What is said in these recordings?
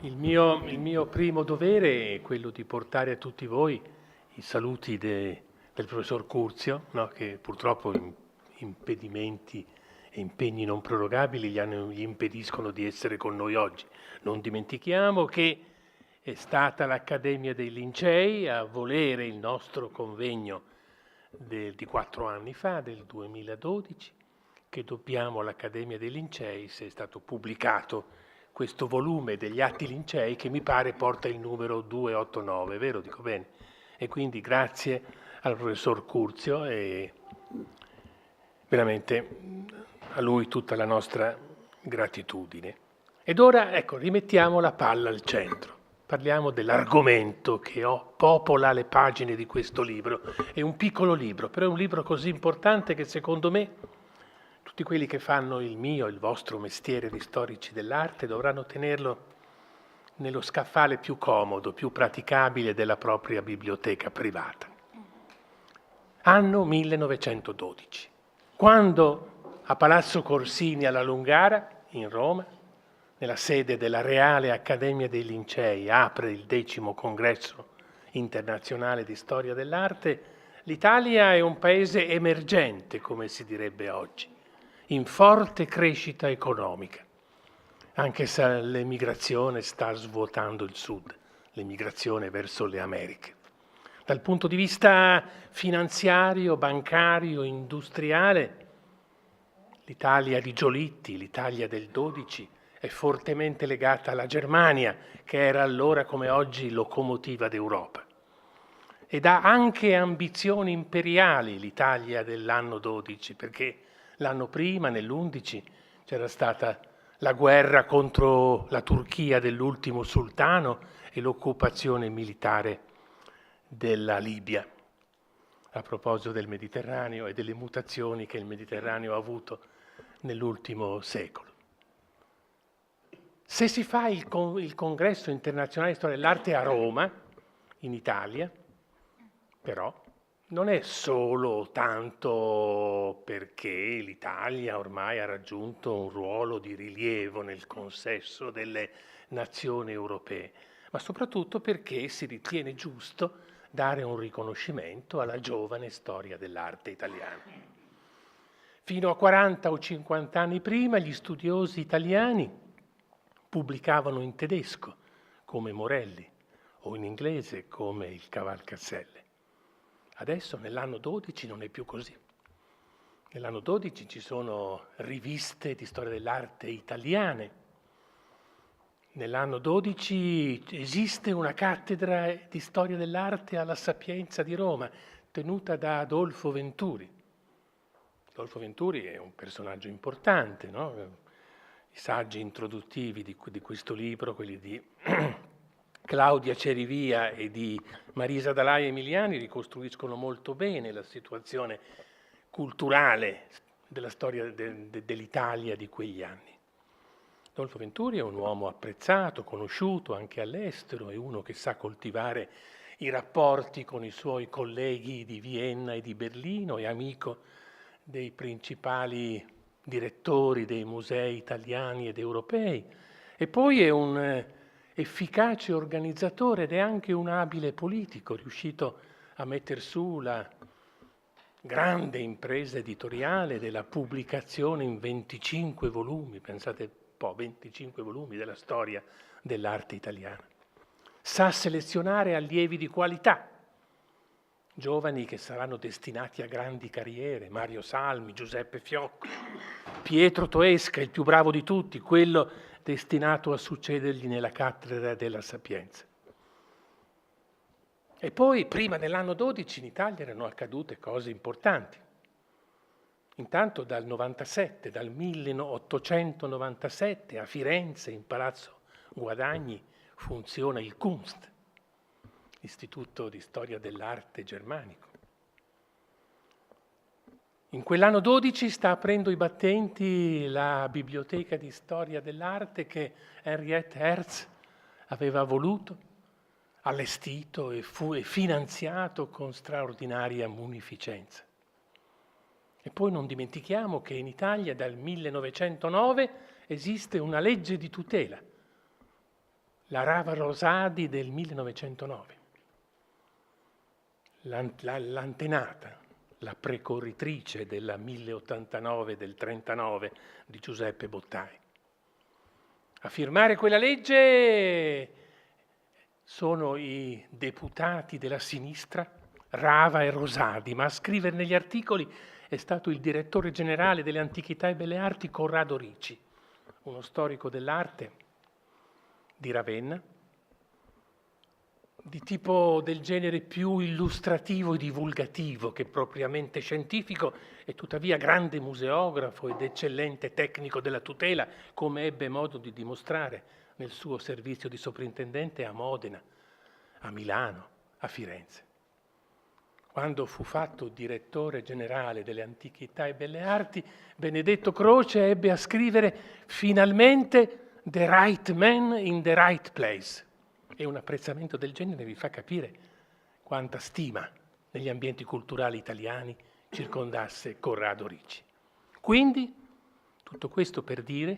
Il mio primo dovere è quello di portare a tutti voi i saluti del professor Curzio, no, che purtroppo impedimenti e impegni non prorogabili gli impediscono di essere con noi oggi. Non dimentichiamo che è stata l'Accademia dei Lincei a volere il nostro convegno di 4 anni fa, del 2012, che dobbiamo all'Accademia dei Lincei se è stato pubblicato questo volume degli Atti Lincei che mi pare porta il numero 289, vero? Dico bene? E quindi grazie al professor Curzio e veramente a lui tutta la nostra gratitudine. Ed ora, ecco, rimettiamo la palla al centro. Parliamo dell'argomento che popola le pagine di questo libro. È un piccolo libro, però è un libro così importante che secondo me tutti quelli che fanno il mio, il vostro mestiere di storici dell'arte dovranno tenerlo nello scaffale più comodo, più praticabile della propria biblioteca privata. Anno 1912, quando a Palazzo Corsini alla Lungara, in Roma, nella sede della Reale Accademia dei Lincei, apre il 10° congresso internazionale di storia dell'arte, l'Italia è un paese emergente, come si direbbe oggi, in forte crescita economica, anche se l'emigrazione sta svuotando il sud, l'emigrazione verso le Americhe. Dal punto di vista finanziario, bancario, industriale, l'Italia di Giolitti, l'Italia del 12, è fortemente legata alla Germania, che era allora come oggi locomotiva d'Europa. Ed ha anche ambizioni imperiali l'Italia dell'anno 12, perché l'anno prima, nell'11, c'era stata la guerra contro la Turchia dell'ultimo sultano e l'occupazione militare della Libia, a proposito del Mediterraneo e delle mutazioni che il Mediterraneo ha avuto nell'ultimo secolo. Se si fa il Congresso internazionale di storia dell'arte a Roma, in Italia, però non è solo tanto perché l'Italia ormai ha raggiunto un ruolo di rilievo nel consesso delle nazioni europee, ma soprattutto perché si ritiene giusto dare un riconoscimento alla giovane storia dell'arte italiana. Fino a 40 o 50 anni prima gli studiosi italiani pubblicavano in tedesco, come Morelli, o in inglese, come il Cavalcasselle. Adesso, nell'anno 12, non è più così. Nell'anno 12 ci sono riviste di storia dell'arte italiane. Nell'anno 12 esiste una cattedra di storia dell'arte alla Sapienza di Roma, tenuta da Adolfo Venturi. Adolfo Venturi è un personaggio importante, no? I saggi introduttivi di questo libro, quelli di Claudia Cerivia e di Marisa Dalai Emiliani, ricostruiscono molto bene la situazione culturale della storia dell'Italia di quegli anni. Adolfo Venturi è un uomo apprezzato, conosciuto anche all'estero, è uno che sa coltivare i rapporti con i suoi colleghi di Vienna e di Berlino, è amico dei principali direttori dei musei italiani ed europei, e poi è un efficace organizzatore ed è anche un abile politico, riuscito a metter su la grande impresa editoriale della pubblicazione in 25 volumi, pensate un po', 25 volumi della storia dell'arte italiana. Sa selezionare allievi di qualità, giovani che saranno destinati a grandi carriere, Mario Salmi, Giuseppe Fiocco, Pietro Toesca, il più bravo di tutti, quello destinato a succedergli nella cattedra della Sapienza. E poi, prima dell'anno 12, in Italia erano accadute cose importanti. Intanto dal 1897 a Firenze, in Palazzo Guadagni, funziona il Kunst, l'Istituto di Storia dell'Arte germanico. In quell'anno 12 sta aprendo i battenti la Biblioteca di Storia dell'Arte che Henriette Herz aveva voluto, allestito e finanziato con straordinaria munificenza. E poi non dimentichiamo che in Italia dal 1909 esiste una legge di tutela, la Rava Rosadi del 1909, l'antenata, la precorritrice della 1089 del 39 di Giuseppe Bottai. A firmare quella legge sono i deputati della sinistra, Rava e Rosadi, ma a scrivere negli articoli è stato il direttore generale delle Antichità e Belle Arti Corrado Ricci, uno storico dell'arte di Ravenna, di tipo del genere più illustrativo e divulgativo che propriamente scientifico, e tuttavia grande museografo ed eccellente tecnico della tutela, come ebbe modo di dimostrare nel suo servizio di sovrintendente a Modena, a Milano, a Firenze. Quando fu fatto direttore generale delle Antichità e Belle Arti, Benedetto Croce ebbe a scrivere finalmente "The right man in the right place". E un apprezzamento del genere vi fa capire quanta stima negli ambienti culturali italiani circondasse Corrado Ricci. Quindi, tutto questo per dire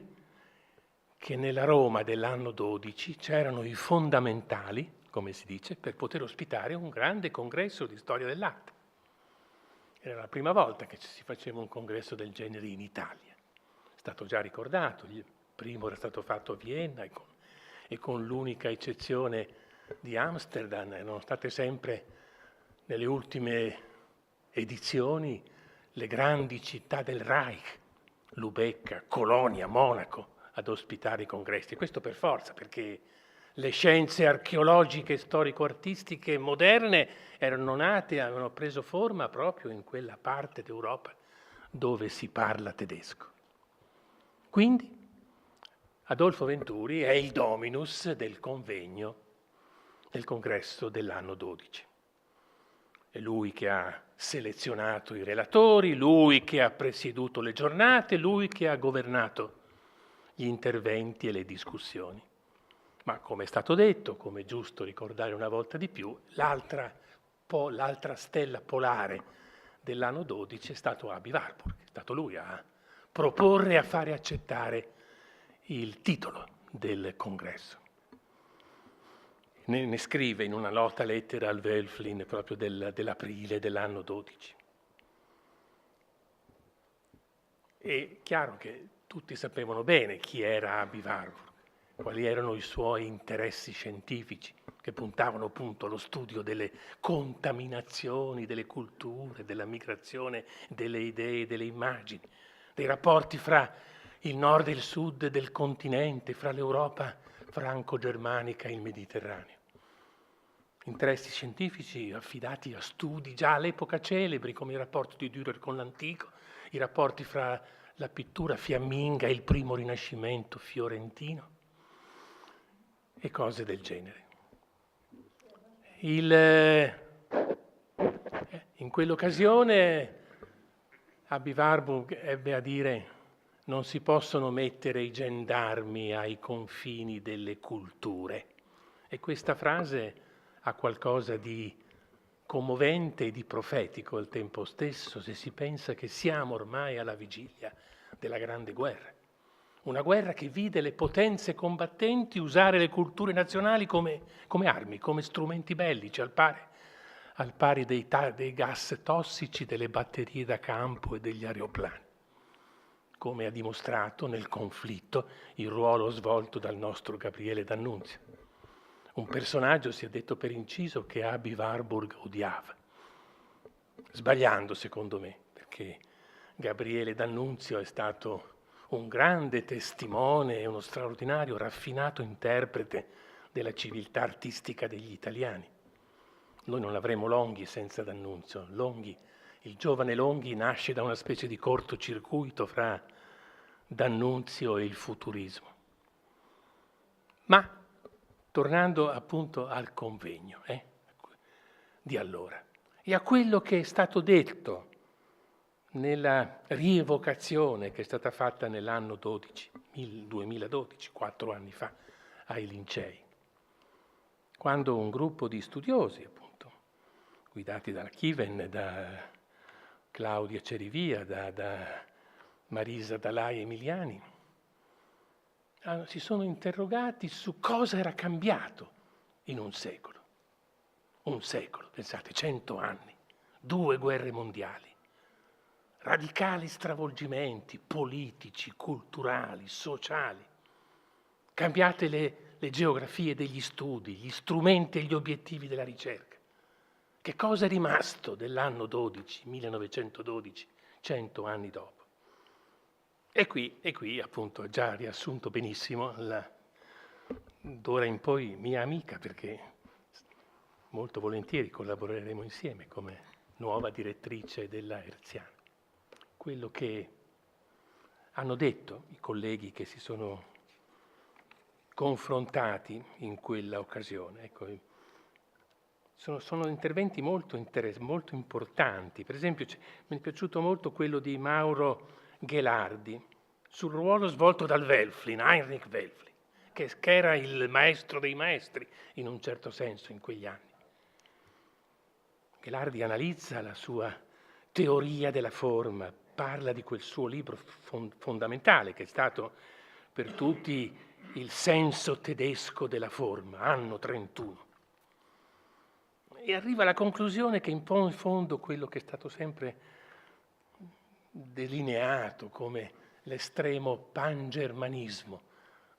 che nella Roma dell'anno 12 c'erano i fondamentali, come si dice, per poter ospitare un grande congresso di storia dell'arte. Era la prima volta che si faceva un congresso del genere in Italia. È stato già ricordato, il primo era stato fatto a Vienna e con l'unica eccezione di Amsterdam erano state sempre, nelle ultime edizioni, le grandi città del Reich, Lubecca, Colonia, Monaco, ad ospitare i congressi. Questo per forza, perché le scienze archeologiche e storico-artistiche moderne erano nate, avevano preso forma proprio in quella parte d'Europa dove si parla tedesco. Quindi Adolfo Venturi è il dominus del convegno, del congresso dell'anno 12. È lui che ha selezionato i relatori, lui che ha presieduto le giornate, lui che ha governato gli interventi e le discussioni. Ma come è stato detto, come è giusto ricordare una volta di più, l'altra stella polare dell'anno 12 è stato Aby Warburg, è stato lui a proporre e a fare accettare il titolo del congresso. Ne scrive in una nota lettera al Wölfflin proprio dell'aprile dell'anno 12. È chiaro che tutti sapevano bene chi era Aby Warburg, quali erano i suoi interessi scientifici, che puntavano appunto allo studio delle contaminazioni, delle culture, della migrazione delle idee, delle immagini, dei rapporti fra il nord e il sud del continente, fra l'Europa franco-germanica e il Mediterraneo. Interessi scientifici affidati a studi già all'epoca celebri, come i rapporti di Dürer con l'antico, i rapporti fra la pittura fiamminga e il primo rinascimento fiorentino, e cose del genere. In quell'occasione Aby Warburg ebbe a dire: non si possono mettere i gendarmi ai confini delle culture. E questa frase ha qualcosa di commovente e di profetico al tempo stesso, se si pensa che siamo ormai alla vigilia della Grande Guerra. Una guerra che vide le potenze combattenti usare le culture nazionali come armi, come strumenti bellici, al pari dei gas tossici, delle batterie da campo e degli aeroplani, come ha dimostrato nel conflitto il ruolo svolto dal nostro Gabriele D'Annunzio. Un personaggio, si è detto per inciso, che Aby Warburg odiava, sbagliando secondo me, perché Gabriele D'Annunzio è stato un grande testimone e uno straordinario, raffinato interprete della civiltà artistica degli italiani. Noi non avremo Longhi senza D'Annunzio. Il giovane Longhi nasce da una specie di cortocircuito fra D'Annunzio e il futurismo. Ma, tornando appunto al convegno di allora, e a quello che è stato detto nella rievocazione che è stata fatta nell'anno 2012, 4 anni fa, ai Lincei, quando un gruppo di studiosi, appunto, guidati da Kiven, da Claudia Cerivia, da Marisa Dalai Emiliani, si sono interrogati su cosa era cambiato in un secolo. Un secolo, pensate, 100 anni, 2 guerre mondiali, radicali stravolgimenti politici, culturali, sociali, cambiate le geografie degli studi, gli strumenti e gli obiettivi della ricerca. Che cosa è rimasto dell'anno 1912, 100 anni dopo? E qui appunto ho già riassunto benissimo d'ora in poi mia amica, perché molto volentieri collaboreremo insieme come nuova direttrice della Hertziana. Quello che hanno detto i colleghi che si sono confrontati in quella occasione, ecco, sono interventi molto importanti. Per esempio mi è piaciuto molto quello di Mauro Ghelardi sul ruolo svolto dal Welflin, Heinrich Welflin, che era il maestro dei maestri in un certo senso in quegli anni. Ghelardi analizza la sua teoria della forma, parla di quel suo libro fondamentale che è stato per tutti il senso tedesco della forma, anno 31. E arriva alla conclusione che in fondo quello che è stato sempre delineato come l'estremo pangermanismo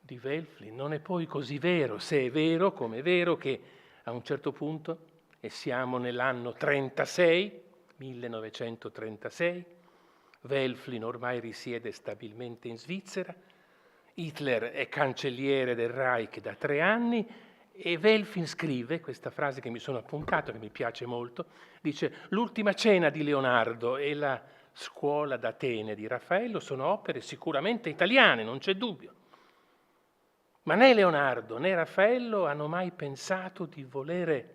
di Welflin non è poi così vero, se è vero, come è vero che a un certo punto, e siamo nell'anno 36, 1936, Welflin ormai risiede stabilmente in Svizzera, Hitler è cancelliere del Reich da 3 anni e Welflin scrive questa frase che mi sono appuntato, che mi piace molto, dice: l'ultima cena di Leonardo e la scuola d'Atene di Raffaello sono opere sicuramente italiane, non c'è dubbio. Ma né Leonardo né Raffaello hanno mai pensato di volere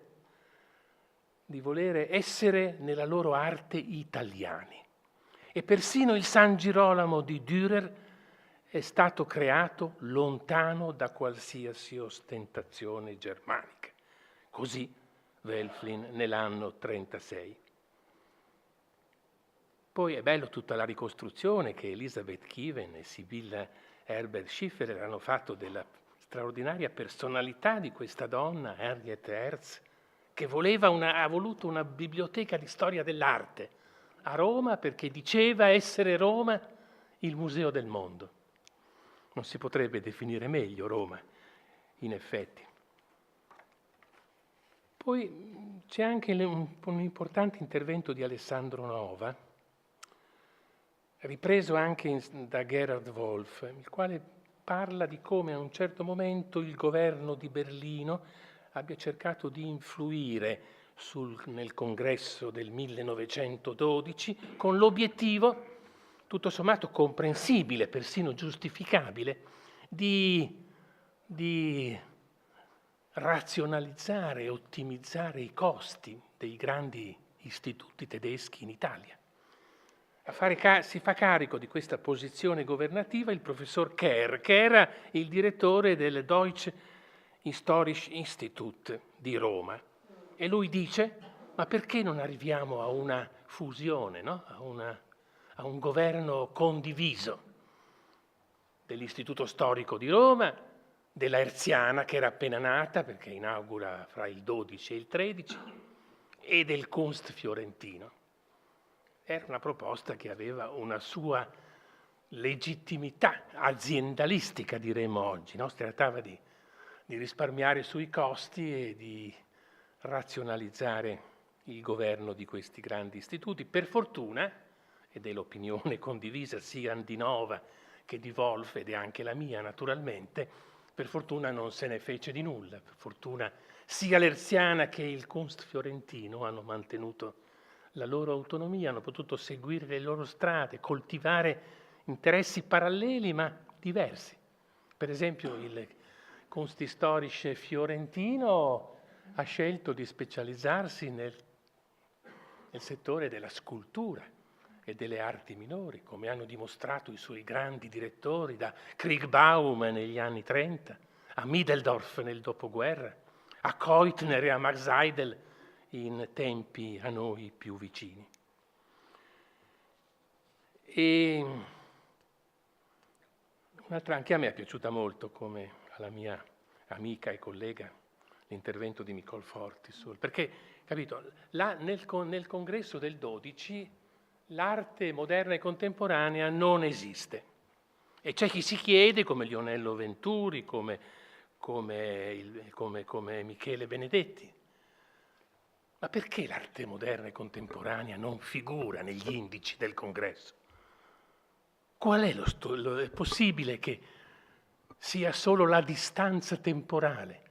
essere nella loro arte italiani. E persino il San Girolamo di Dürer è stato creato lontano da qualsiasi ostentazione germanica. Così Welflin nell'anno 36. Poi è bello tutta la ricostruzione che Elisabeth Kieven e Sibylla Herbert Schifferer hanno fatto della straordinaria personalità di questa donna, Henriette Hertz, che ha voluto una biblioteca di storia dell'arte a Roma perché diceva essere Roma il museo del mondo. Non si potrebbe definire meglio Roma, in effetti. Poi c'è anche un importante intervento di Alessandro Nova, ripreso anche da Gerhard Wolff, il quale parla di come a un certo momento il governo di Berlino abbia cercato di influire nel congresso del 1912 con l'obiettivo, tutto sommato comprensibile, persino giustificabile, di razionalizzare e ottimizzare i costi dei grandi istituti tedeschi in Italia. Si fa carico di questa posizione governativa il professor Kerr, che era il direttore del Deutsche Historisches Institut di Roma. E lui dice: ma perché non arriviamo a una fusione, no? a un governo condiviso dell'Istituto Storico di Roma, della Hertziana che era appena nata perché inaugura fra il 12 e il 13 e del Kunst fiorentino. Era una proposta che aveva una sua legittimità aziendalistica, diremmo oggi, no? Si trattava di risparmiare sui costi e di razionalizzare il governo di questi grandi istituti. Per fortuna, ed è l'opinione condivisa sia di Nova che di Wolff, ed è anche la mia naturalmente, per fortuna non se ne fece di nulla. Per fortuna sia l'Hertziana che il Kunst fiorentino hanno mantenuto la loro autonomia, hanno potuto seguire le loro strade, coltivare interessi paralleli ma diversi. Per esempio il Kunsthistorische fiorentino ha scelto di specializzarsi nel settore della scultura e delle arti minori, come hanno dimostrato i suoi grandi direttori, da Kriegbaum negli anni 30, a Middeldorf nel dopoguerra, a Keutner e a Max Seidel in tempi a noi più vicini. E Un'altra anche a me è piaciuta molto, come alla mia amica e collega, l'intervento di Nicole Fortis, perché, capito, nel congresso del 12 l'arte moderna e contemporanea non esiste. E c'è chi si chiede, come Lionello Venturi, come Michele Benedetti, ma perché l'arte moderna e contemporanea non figura negli indici del congresso? Qual è è possibile che sia solo la distanza temporale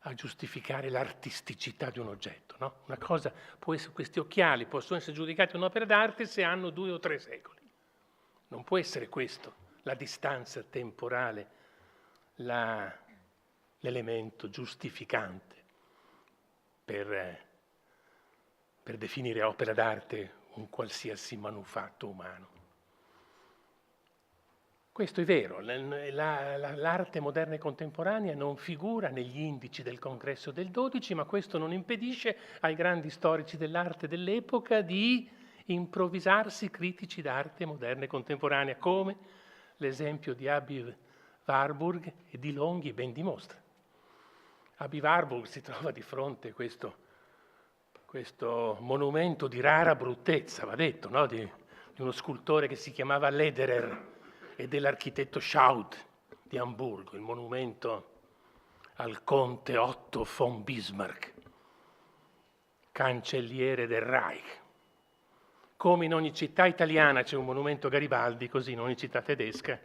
a giustificare l'artisticità di un oggetto, no? Una cosa può essere, questi occhiali possono essere giudicati un'opera d'arte se hanno 2 o 3 secoli. Non può essere questo, la distanza temporale, l'elemento giustificante per definire opera d'arte un qualsiasi manufatto umano. Questo è vero, l'arte moderna e contemporanea non figura negli indici del congresso del 12, ma questo non impedisce ai grandi storici dell'arte dell'epoca di improvvisarsi critici d'arte moderna e contemporanea, come l'esempio di Aby Warburg e di Longhi ben dimostra. Aby Warburg si trova di fronte a questo monumento di rara bruttezza, va detto, no? di uno scultore che si chiamava Lederer e dell'architetto Schaud di Amburgo, il monumento al conte Otto von Bismarck, cancelliere del Reich. Come in ogni città italiana c'è un monumento a Garibaldi, così in ogni città tedesca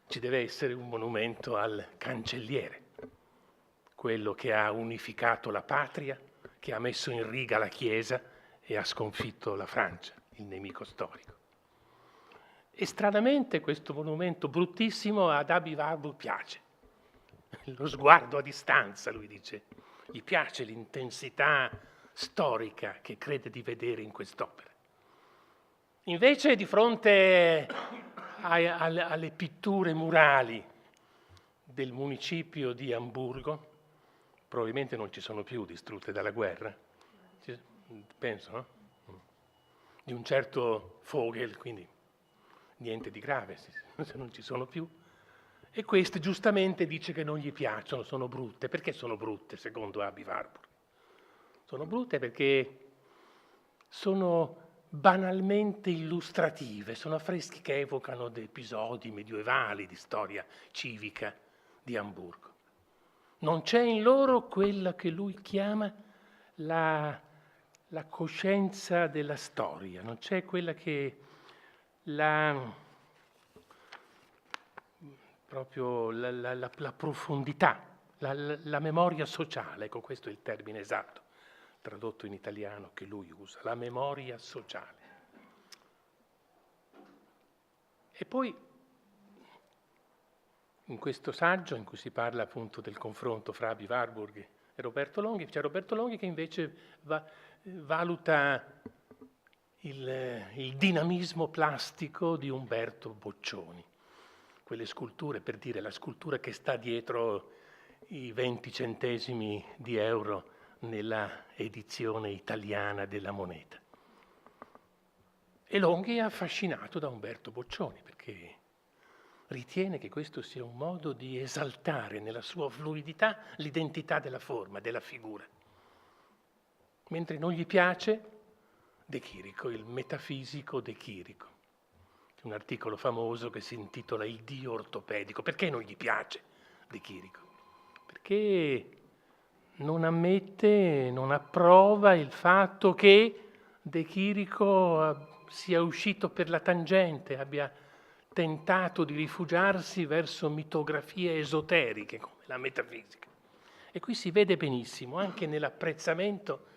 ci deve essere un monumento al cancelliere, quello che ha unificato la patria, che ha messo in riga la Chiesa e ha sconfitto la Francia, il nemico storico. E stranamente questo monumento bruttissimo ad Aby Warburg piace. Lo sguardo a distanza, lui dice, gli piace l'intensità storica che crede di vedere in quest'opera. Invece di fronte alle pitture murali del municipio di Amburgo, probabilmente non ci sono più, distrutte dalla guerra, penso, no? Di un certo Vogel, quindi niente di grave se non ci sono più. E queste giustamente dice che non gli piacciono, sono brutte. Perché sono brutte, secondo Aby Warburg? Sono brutte perché sono banalmente illustrative, sono affreschi che evocano episodi medievali di storia civica di Amburgo. Non c'è in loro quella che lui chiama la coscienza della storia, non c'è quella che proprio la profondità, la memoria sociale, ecco questo è il termine esatto, tradotto in italiano che lui usa, la memoria sociale. E poi in questo saggio in cui si parla appunto del confronto fra Aby Warburg e Roberto Longhi, c'è Roberto Longhi che invece valuta il dinamismo plastico di Umberto Boccioni. Quelle sculture, per dire la scultura che sta dietro i 20 centesimi di euro nella edizione italiana della moneta. E Longhi è affascinato da Umberto Boccioni perché ritiene che questo sia un modo di esaltare nella sua fluidità l'identità della forma, della figura. Mentre non gli piace De Chirico, il metafisico De Chirico. C'è un articolo famoso che si intitola Il Dio ortopedico. Perché non gli piace De Chirico? Perché non ammette, non approva il fatto che De Chirico sia uscito per la tangente, abbia tentato di rifugiarsi verso mitografie esoteriche come la metafisica. E qui si vede benissimo anche nell'apprezzamento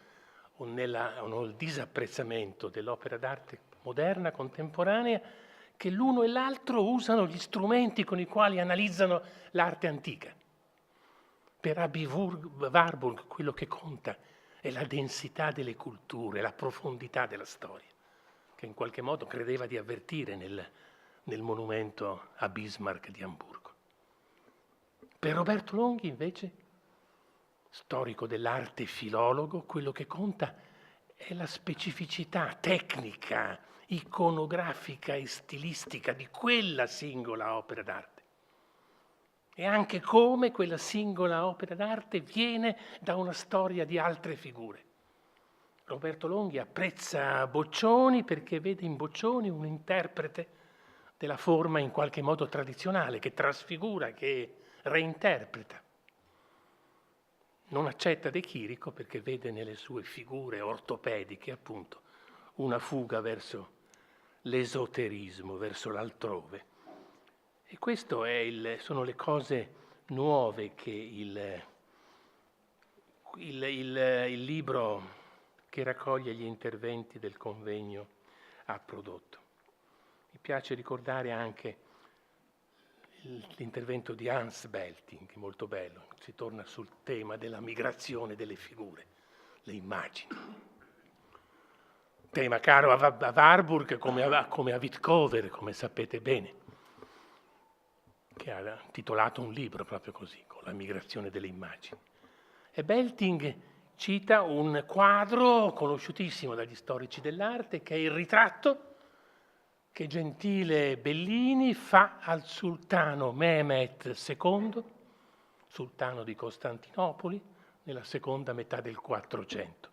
o nel disapprezzamento dell'opera d'arte moderna, contemporanea, che l'uno e l'altro usano gli strumenti con i quali analizzano l'arte antica. Per Aby Warburg quello che conta è la densità delle culture, la profondità della storia, che in qualche modo credeva di avvertire nel monumento a Bismarck di Amburgo. Per Roberto Longhi, invece, storico dell'arte e filologo, quello che conta è la specificità tecnica, iconografica e stilistica di quella singola opera d'arte. e anche come quella singola opera d'arte viene da una storia di altre figure. Roberto Longhi apprezza Boccioni perché vede in Boccioni un interprete della forma in qualche modo tradizionale, che trasfigura, che reinterpreta. Non accetta De Chirico perché vede nelle sue figure ortopediche, appunto, una fuga verso l'esoterismo, verso l'altrove. E queste sono le cose nuove che il libro che raccoglie gli interventi del convegno ha prodotto. Mi piace ricordare anche l'intervento di Hans Belting, molto bello. Si torna sul tema della migrazione delle figure, le immagini. Tema caro a Warburg come a Wittkower, come sapete bene, che ha titolato un libro proprio così, con la migrazione delle immagini. E Belting cita un quadro conosciutissimo dagli storici dell'arte, che è il ritratto che Gentile Bellini fa al sultano Mehmed II, sultano di Costantinopoli, nella seconda metà del 400.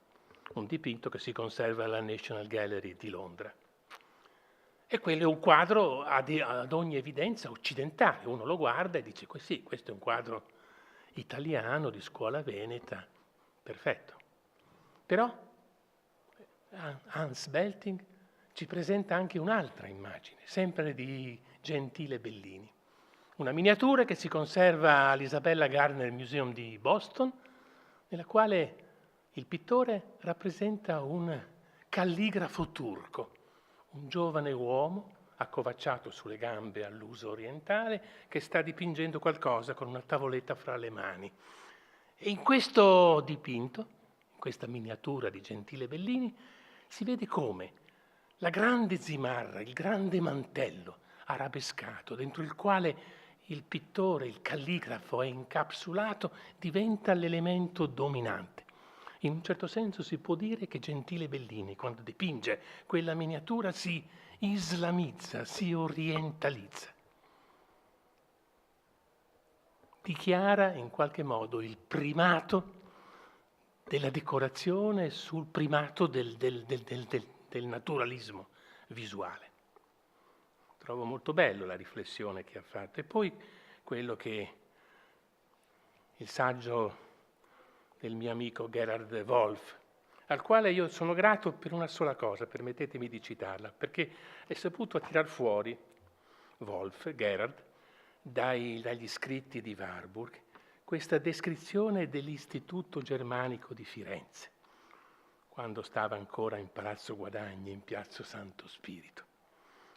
Un dipinto che si conserva alla National Gallery di Londra. E quello è un quadro ad ogni evidenza occidentale. Uno lo guarda e dice: sì, questo è un quadro italiano di scuola veneta, perfetto. Però Hans Belting ci presenta anche un'altra immagine, sempre di Gentile Bellini. Una miniatura che si conserva all'Isabella Gardner Museum di Boston, nella quale il pittore rappresenta un calligrafo turco, un giovane uomo accovacciato sulle gambe all'uso orientale che sta dipingendo qualcosa con una tavoletta fra le mani. E in questo dipinto, in questa miniatura di Gentile Bellini, si vede come la grande zimarra, il grande mantello arabescato, dentro il quale il pittore, il calligrafo è incapsulato, diventa l'elemento dominante. In un certo senso si può dire che Gentile Bellini, quando dipinge quella miniatura, si islamizza, si orientalizza. Dichiara in qualche modo il primato della decorazione sul primato del naturalismo visuale. Trovo molto bello la riflessione che ha fatto. E poi quello che il saggio del mio amico Gerhard Wolff, al quale io sono grato per una sola cosa, permettetemi di citarla, perché è saputo tirar fuori Wolff, Gerhard, dagli scritti di Warburg, questa descrizione dell'Istituto Germanico di Firenze, quando stava ancora in Palazzo Guadagni, in Piazza Santo Spirito.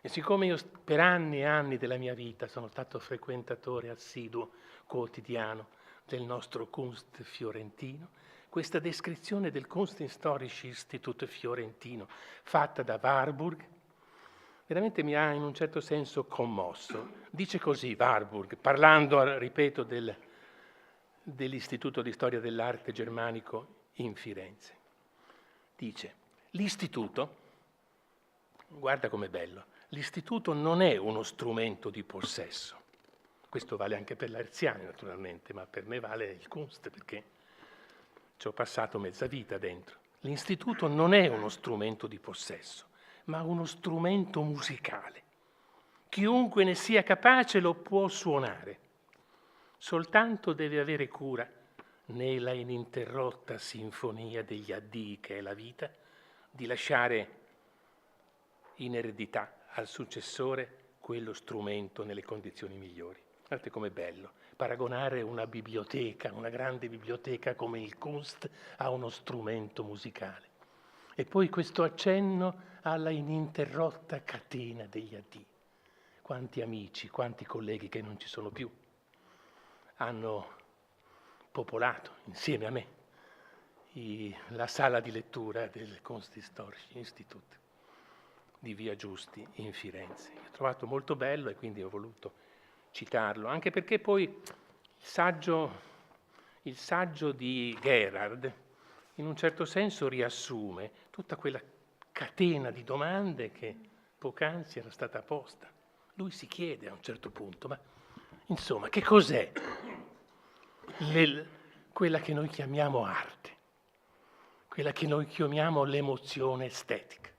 E siccome io per anni e anni della mia vita sono stato frequentatore assiduo, quotidiano, del nostro Kunst fiorentino, questa descrizione del Kunsthistorisches Institut fiorentino fatta da Warburg veramente mi ha in un certo senso commosso. Dice così Warburg, parlando, ripeto, dell'Istituto di Storia dell'Arte Germanico in Firenze. Dice: l'istituto, guarda com'è bello, l'istituto non è uno strumento di possesso. Questo vale anche per l'Herziani naturalmente, ma per me vale il Kunst perché ci ho passato mezza vita dentro. L'istituto non è uno strumento di possesso, ma uno strumento musicale. Chiunque ne sia capace lo può suonare. Soltanto deve avere cura, nella ininterrotta sinfonia degli addii che è la vita, di lasciare in eredità al successore quello strumento nelle condizioni migliori. Guardate com'è bello paragonare una biblioteca, una grande biblioteca come il Kunst a uno strumento musicale. E poi questo accenno alla ininterrotta catena degli addii. Quanti amici, quanti colleghi che non ci sono più hanno popolato insieme a me la sala di lettura del Kunsthistorisches Institut di Via Giusti in Firenze. L'ho trovato molto bello e quindi ho voluto citarlo, anche perché poi il saggio di Gerhard in un certo senso riassume tutta quella catena di domande che poc'anzi era stata posta. Lui si chiede a un certo punto: ma Insomma, che cos'è quella che noi chiamiamo arte, quella che noi chiamiamo l'emozione estetica?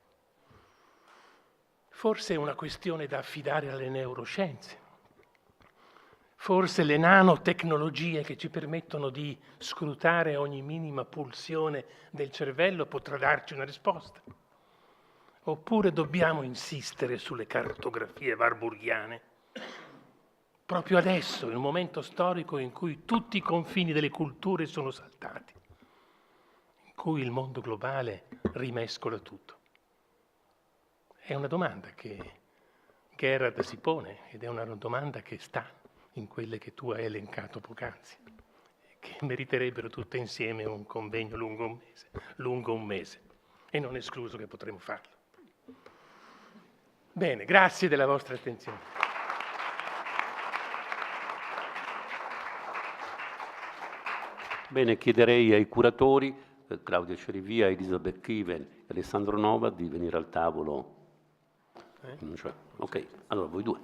Forse è una questione da affidare alle neuroscienze, forse le nanotecnologie che ci permettono di scrutare ogni minima pulsione del cervello potrà darci una risposta. Oppure dobbiamo insistere sulle cartografie warburgiane? Proprio adesso, in un momento storico in cui tutti i confini delle culture sono saltati, in cui il mondo globale rimescola tutto. È una domanda che Gerhard si pone ed è una domanda che sta in quelle che tu hai elencato poc'anzi, che meriterebbero tutte insieme un convegno lungo un mese, e non è escluso che potremo farlo. Bene, grazie della vostra attenzione. Bene, chiederei ai curatori, Claudia Cerivia, Elisabeth Kiven e Alessandro Nova, di venire al tavolo. Ok, allora voi due.